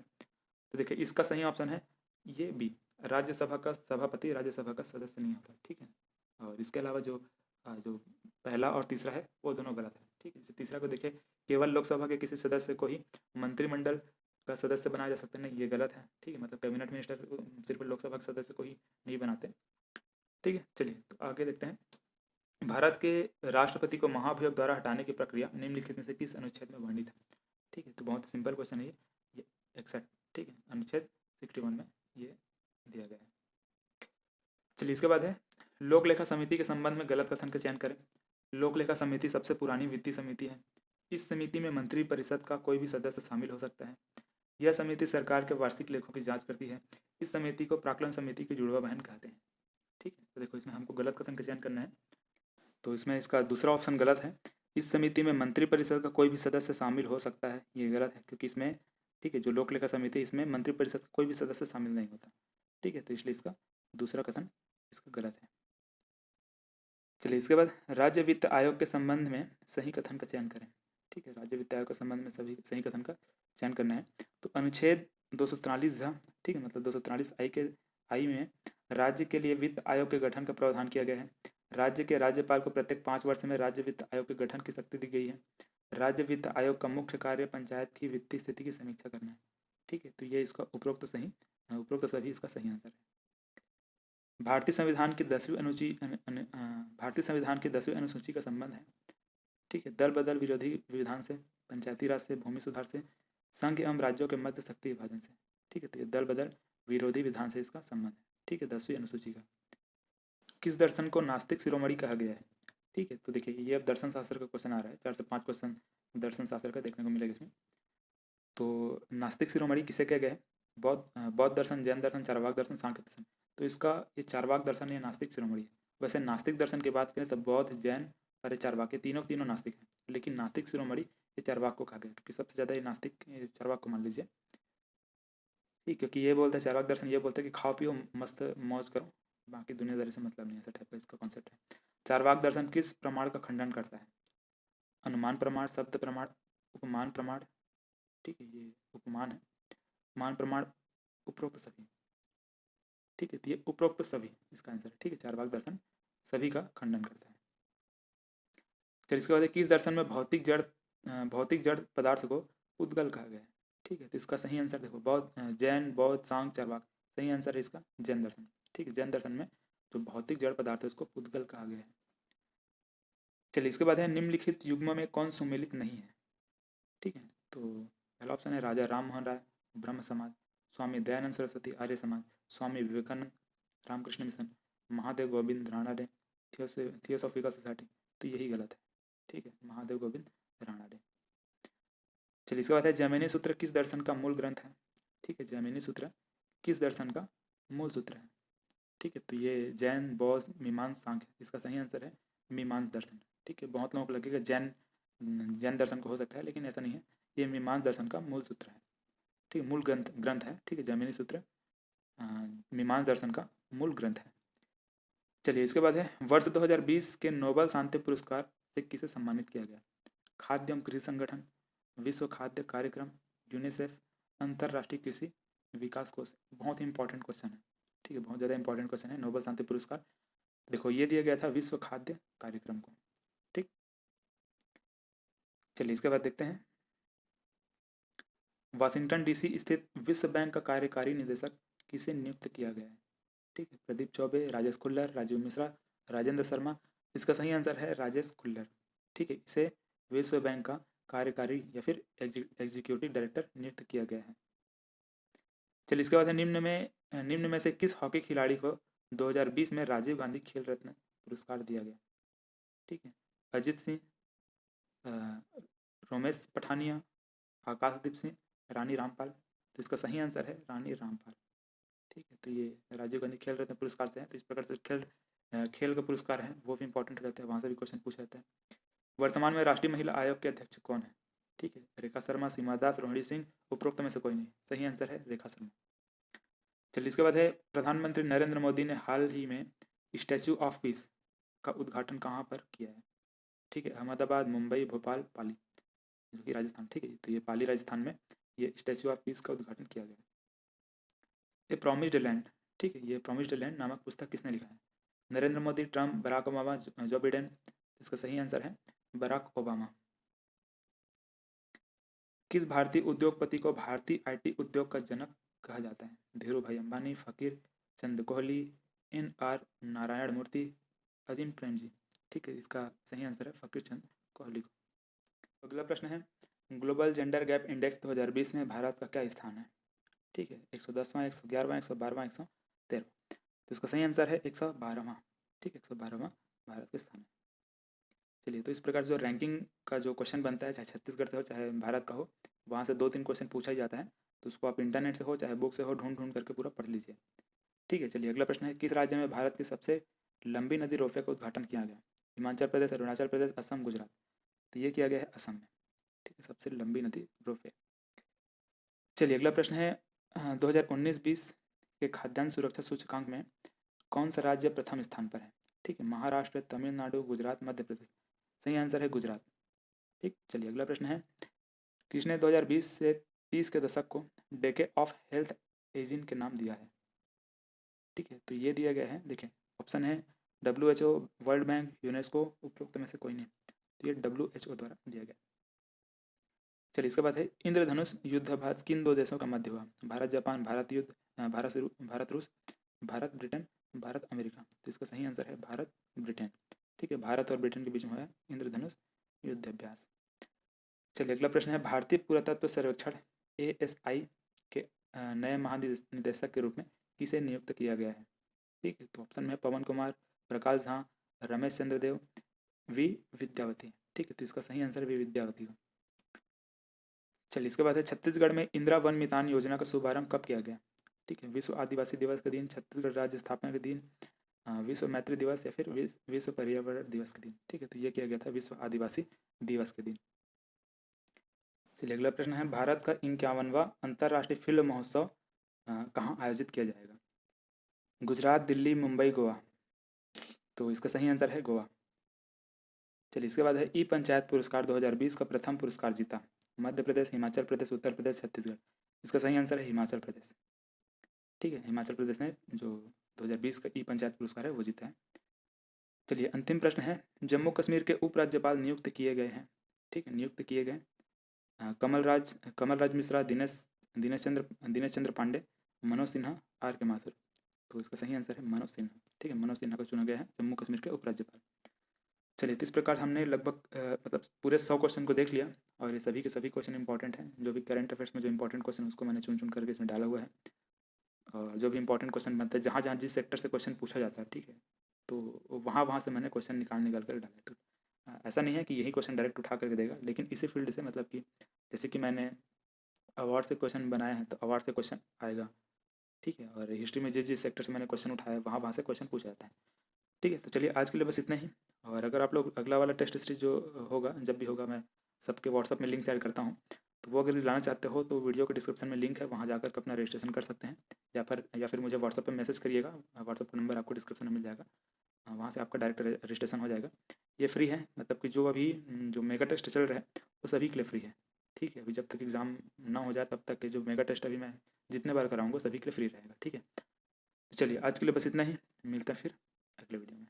तो देखिए इसका सही ऑप्शन है ये बी, राज्यसभा का सभापति राज्यसभा का सदस्य नहीं होता। ठीक है, और इसके अलावा जो जो पहला और तीसरा है वो दोनों गलत है। ठीक है, तीसरा को देखिए केवल लोकसभा के किसी सदस्य को ही मंत्रिमंडल का सदस्य बनाया जा सकता है, नहीं ये गलत है। ठीक है, मतलब कैबिनेट मिनिस्टर सिर्फ लोकसभा के सदस्य को ही नहीं बनाते। ठीक है, चलिए तो आगे देखते हैं। भारत के राष्ट्रपति को महाभियोग द्वारा हटाने की प्रक्रिया निम्नलिखित में से किस अनुच्छेद में वर्णित है। ठीक है, तो बहुत सिंपल क्वेश्चन है ये 61। ठीक है, अनुच्छेद 61 में ये दिया गया है। चलिए इसके बाद है लोक लेखा समिति के संबंध में गलत कथन का चयन करें। लोक लेखा समिति सबसे पुरानी वित्तीय समिति है। इस समिति में मंत्री परिषद का कोई भी सदस्य शामिल हो सकता है। यह समिति सरकार के वार्षिक लेखों की जांच करती है। इस समिति को प्राक्कलन समिति की जुड़वा बहन कहते हैं। ठीक है, तो देखो इसमें हमको गलत कथन का चयन करना है, तो इसमें इसका दूसरा ऑप्शन गलत है। इस समिति में मंत्री परिषद का कोई भी सदस्य शामिल हो सकता है, ये गलत है क्योंकि इसमें ठीक है जो लोक लेखा समिति इसमें मंत्री परिषद का कोई भी सदस्य शामिल नहीं होता। ठीक है, तो इसलिए इसका दूसरा कथन इसका गलत है। चलिए इसके बाद राज्य वित्त आयोग के संबंध में सही कथन का चयन करें। ठीक है, राज्य वित्त आयोग के संबंध में सभी सही कथन का चयन करना है। तो अनुच्छेद 243 था। ठीक है, मतलब 243 आई में राज्य के लिए वित्त आयोग के गठन का प्रावधान किया गया है। राज्य के राज्यपाल को प्रत्येक 5 वर्ष में राज्य वित्त आयोग के गठन की शक्ति दी गई है। राज्य वित्त आयोग का मुख्य कार्य पंचायत की वित्तीय स्थिति की समीक्षा करना है। ठीक है, तो ये इसका उपरोक्त सभी इसका सही आंसर है। भारतीय संविधान की 10वीं अनुसूची का संबंध है। ठीक है, दल बदल विरोधी विधान से, पंचायती राज से, भूमि सुधार से, संघ एवं राज्यों के मध्य शक्ति विभाजन से। ठीक है, तो ये दल बदल विरोधी विधान से इसका संबंध है। ठीक है, 10वीं अनुसूची का। किस दर्शन को नास्तिक शिरोमणि कहा गया है। ठीक है, तो देखिए ये अब दर्शन शास्त्र का क्वेश्चन आ रहा है। 4 से 5 क्वेश्चन दर्शन शास्त्र का देखने को मिलेगा इसमें। तो नास्तिक शिरोमणि किसे कहा गया है। बौद्ध दर्शन, जैन दर्शन, चारवाक दर्शन, सांख्य दर्शन। तो इसका ये चारवाक दर्शन या नास्तिक शिरोमणि है। वैसे नास्तिक दर्शन की बात करें तो बौद्ध, जैन और चारवाक ये तीनों नास्तिक हैं, लेकिन नास्तिक शिरोमणि ये चारवाक को कहा गया क्योंकि सबसे ज़्यादा ये नास्तिक चारवाक को मान लीजिए। ठीक, क्योंकि ये बोलते हैं चारवाक दर्शन ये बोलते हैं कि खाओ पियो मस्त मौज करो, बाकी दुनियादारी से मतलब नहीं, ऐसा टाइप का इसका कॉन्सेप्ट है। चारवाक दर्शन किस प्रमाण का खंडन करता है। अनुमान प्रमाण, शब्द प्रमाण, उपमान प्रमाण, ठीक है ये उपमान है, मान प्रमाण, उपरोक्त सभी, ठीक है तो ये उपरोक्त सभी इसका आंसर है, ठीक है। चारवाक दर्शन सभी का खंडन करता है। चलिए इसके बाद किस दर्शन में भौतिक जड़ पदार्थ को उद्गल कहा गया है, ठीक है तो इसका सही आंसर देखो बौद्ध, जैन, बौद्ध, सांख्य, चारवाक, सही आंसर है इसका जैन दर्शन, ठीक है। जैन दर्शन में जो भौतिक जड़ पदार्थ है उसको उद्गल कहा गया है। चलिए इसके बाद है निम्नलिखित युग्म में कौन सुमेलित नहीं है, ठीक है तो पहला ऑप्शन है राजा राम मोहन राय, ब्रह्म समाज, Swami Dayanand Saraswati, Arya Samaj, Swami Vivekananda, Ramakrishna Mission, Mahadev Govind Ranade, Theosophical Society, तो यही गलत है, ठीक है महादेव गोविंद राणाडे। चलिए इसके बाद है जैमिनी सूत्र किस दर्शन का मूल ग्रंथ है, ठीक है जैमिनी सूत्र किस दर्शन का मूल सूत्र है, ठीक है तो ये जैन, बौद्ध, मीमांस, सांख्य, इसका सही आंसर है मीमांस दर्शन, ठीक है। बहुत लोगों को लगेगा जैन दर्शन को हो सकता है, लेकिन ऐसा नहीं है, ये मीमांस दर्शन का मूल सूत्र है, ठीक है मूल ग्रंथ है, ठीक है जैमिनी सूत्र मीमांस दर्शन का मूल ग्रंथ है। चलिए इसके बाद है वर्ष 2020 के नोबेल शांति पुरस्कार से किसे सम्मानित किया गया, खाद्य एवं कृषि संगठन, विश्व खाद्य कार्यक्रम, यूनिसेफ, अंतर्राष्ट्रीय कृषि विकास कोष। बहुत ही इंपॉर्टेंट क्वेश्चन है, ठीक है बहुत ज़्यादा इंपॉर्टेंट क्वेश्चन है। नोबेल शांति पुरस्कार देखो ये दिया गया था विश्व खाद्य कार्यक्रम को, ठीक। चलिए इसके बाद देखते हैं वाशिंगटन डीसी स्थित विश्व बैंक का कार्यकारी निदेशक किसे नियुक्त किया गया है, ठीक है प्रदीप चौबे, राजेश खुल्लर, राजीव मिश्रा, राजेंद्र शर्मा, इसका सही आंसर है राजेश खुल्लर, ठीक है इसे विश्व बैंक का कार्यकारी या फिर एग्जीक्यूटिव डायरेक्टर नियुक्त किया गया है। चलिए इसके बाद है निम्न में से किस हॉकी खिलाड़ी को 2020 में राजीव गांधी खेल रत्न पुरस्कार दिया गया, ठीक है अजित सिंह, रोमेश पठानिया, आकाशदीप सिंह, रानी रामपाल, तो इसका सही आंसर है रानी रामपाल, ठीक है तो ये राजीव गांधी खेल रत्न पुरस्कार से है, तो इस प्रकार से खेल का पुरस्कार है वो भी इंपॉर्टेंट रहता है, वहाँ से भी क्वेश्चन पूछा जाता है। वर्तमान में राष्ट्रीय महिला आयोग के अध्यक्ष कौन है, ठीक है रेखा शर्मा, सीमा दास, रोहिणी सिंह, उपरोक्त में से कोई नहीं, सही आंसर है रेखा शर्मा। चलिए इसके बाद है प्रधानमंत्री नरेंद्र मोदी ने हाल ही में स्टैचू ऑफ पीस का उद्घाटन कहाँ पर किया है, ठीक है अहमदाबाद, मुंबई, भोपाल, पाली, जो कि राजस्थान, ठीक है तो ये पाली राजस्थान में ये स्टैचू ऑफ पीस का उद्घाटन किया गया। ये प्रॉमिस्ड लैंड, ठीक है ये प्रॉमिस्ड लैंड नामक पुस्तक किसने लिखा है, Narendra Modi, Trump, Barack Obama, Joe Biden, इसका सही आंसर है बराक ओबामा। किस भारतीय उद्योगपति को भारतीय आईटी उद्योग का जनक कहा जाता है, धीरू भाई अंबानी, फकीर चंद कोहली, NR नारायण मूर्ति, अजीम प्रेमजी, ठीक है इसका सही आंसर है फकीर चंद कोहली को। अगला प्रश्न है ग्लोबल जेंडर गैप इंडेक्स 2020 में भारत का क्या स्थान है, ठीक है 110वां, 111वां, 112वां, 113वां, तो इसका सही आंसर है 112वां, ठीक है 112वां भारत का स्थान है। चलिए तो इस प्रकार जो रैंकिंग का जो क्वेश्चन बनता है चाहे छत्तीसगढ़ से हो चाहे भारत का हो, वहाँ से 2-3 क्वेश्चन पूछा ही जाता है, तो उसको आप इंटरनेट से हो चाहे बुक से हो ढूंढ करके पूरा पढ़ लीजिए, ठीक है। चलिए अगला प्रश्न है किस राज्य में भारत की सबसे लंबी नदी रोपवे का उद्घाटन किया गया, हिमाचल प्रदेश, अरुणाचल प्रदेश, असम, गुजरात, तो ये किया गया है असम में, ठीक है सबसे लंबी नदी रोपवे। चलिए अगला प्रश्न है 2019-20 के खाद्यान्न सुरक्षा सूचकांक में कौन सा राज्य प्रथम स्थान पर है, ठीक है महाराष्ट्र, तमिलनाडु, गुजरात, मध्य प्रदेश, सही आंसर है गुजरात, ठीक। चलिए अगला प्रश्न है किसने 2020 से 30 के दशक को डेकेड ऑफ हेल्थ एजिंग के नाम दिया है, ठीक है तो ये दिया गया है, देखिए ऑप्शन है WHO, वर्ल्ड बैंक, यूनेस्को, उपरोक्त में से कोई नहीं, तो ये WHO द्वारा दिया गया। चलिए इसके बाद है इंद्रधनुष युद्धाभ्यास किन 2 देशों का मध्य हुआ, भारत जापान, भारत रूस, भारत ब्रिटेन, भारत अमेरिका, तो इसका सही आंसर है भारत ब्रिटेन, ठीक है भारत और ब्रिटेन के बीच में हुआ इंद्रधनुष युद्धाभ्यास। चलिए अगला प्रश्न है भारतीय पुरातत्व सर्वेक्षण ASI के नए महानिदेशक के रूप में किसे नियुक्त किया गया है, ठीक है तो ऑप्शन में पवन कुमार, प्रकाश झा, रमेश चंद्र देव, वी विद्यावती, ठीक है तो इसका सही आंसर वी विद्यावती। चलिए इसके बाद है छत्तीसगढ़ में इंदिरा वन मितान योजना का शुभारंभ कब किया गया, ठीक है विश्व आदिवासी दिवस के दिन, छत्तीसगढ़ राज्य स्थापना के दिन, विश्व मैत्री दिवस या फिर विश्व पर्यावरण दिवस के दिन, ठीक है तो ये किया गया था विश्व आदिवासी दिवस के दिन। चलिए अगला प्रश्न है भारत का 51वां अंतर्राष्ट्रीय फिल्म महोत्सव कहाँ आयोजित किया जाएगा, गुजरात, दिल्ली, मुंबई, गोवा, तो इसका सही आंसर है गोवा। चलिए इसके बाद है ई पंचायत पुरस्कार 2020 का प्रथम पुरस्कार जीता मध्य प्रदेश, हिमाचल प्रदेश, उत्तर प्रदेश, छत्तीसगढ़। इसका सही आंसर है हिमाचल प्रदेश। ठीक है, हिमाचल प्रदेश ने जो 2020 का ई पंचायत पुरस्कार है वो जीता है। चलिए अंतिम प्रश्न है, जम्मू कश्मीर के उपराज्यपाल नियुक्त किए गए हैं। ठीक है, नियुक्त किए गए कमलराज मिश्रा, दिनेश चंद्र पांडे, मनोज सिन्हा, आर के माथुर। तो इसका सही आंसर है मनोज सिन्हा। ठीक है, मनोज सिन्हा को चुना गया है जम्मू कश्मीर के उपराज्यपाल। चलिए तो इस प्रकार हमने लगभग मतलब पूरे 100 क्वेश्चन को देख लिया और ये सभी के सभी क्वेश्चन इंपॉर्टेंट हैं। जो भी करंट अफेयर्स में जो इंपॉर्टेंट क्वेश्चन उसको मैंने चुन करके इसमें डाला हुआ है। और जो भी इंपॉर्टेंट क्वेश्चन बनता है, जहाँ जहाँ जिस सेक्टर से क्वेश्चन पूछा जाता है, ठीक है, तो वहाँ से मैंने क्वेश्चन निकाल कर डाले। तो ऐसा नहीं है कि यही क्वेश्चन डायरेक्ट उठा करके देगा, लेकिन इसी फील्ड से, मतलब कि जैसे कि मैंने अवार्ड से क्वेश्चन बनाए हैं तो अवार्ड से क्वेश्चन आएगा। ठीक है, और हिस्ट्री में जिस जिस सेक्टर से मैंने क्वेश्चन उठाया वहाँ से क्वेश्चन पूछा जाता है। ठीक है, तो चलिए आज के लिए बस इतना ही। और अगर आप लोग अगला वाला टेस्ट सीरीज जो होगा, जब भी होगा, मैं सबके व्हाट्सअप में लिंक शेयर करता हूँ, तो वो अगर लाना चाहते हो तो वीडियो के डिस्क्रिप्शन में लिंक है, वहाँ जाकर के अपना रजिस्ट्रेशन कर सकते हैं। या फिर मुझे व्हाट्सअप पर मैसेज करिएगा, व्हाट्सअप का नंबर आपको डिस्क्रिप्शन में मिल जाएगा, वहाँ से आपका डायरेक्ट रजिस्ट्रेशन हो जाएगा। ये फ्री है, मतलब कि जो अभी जो मेगा टेस्ट चल रहा है वो सभी के लिए फ्री है। ठीक है, अभी जब तक एग्ज़ाम ना हो जाए तब तक के जो मेगा टेस्ट अभी मैं जितने बार कराऊंगा सभी के लिए फ्री रहेगा। ठीक है, तो चलिए आज के लिए बस इतना ही, मिलते हैं फिर अगले वीडियो में।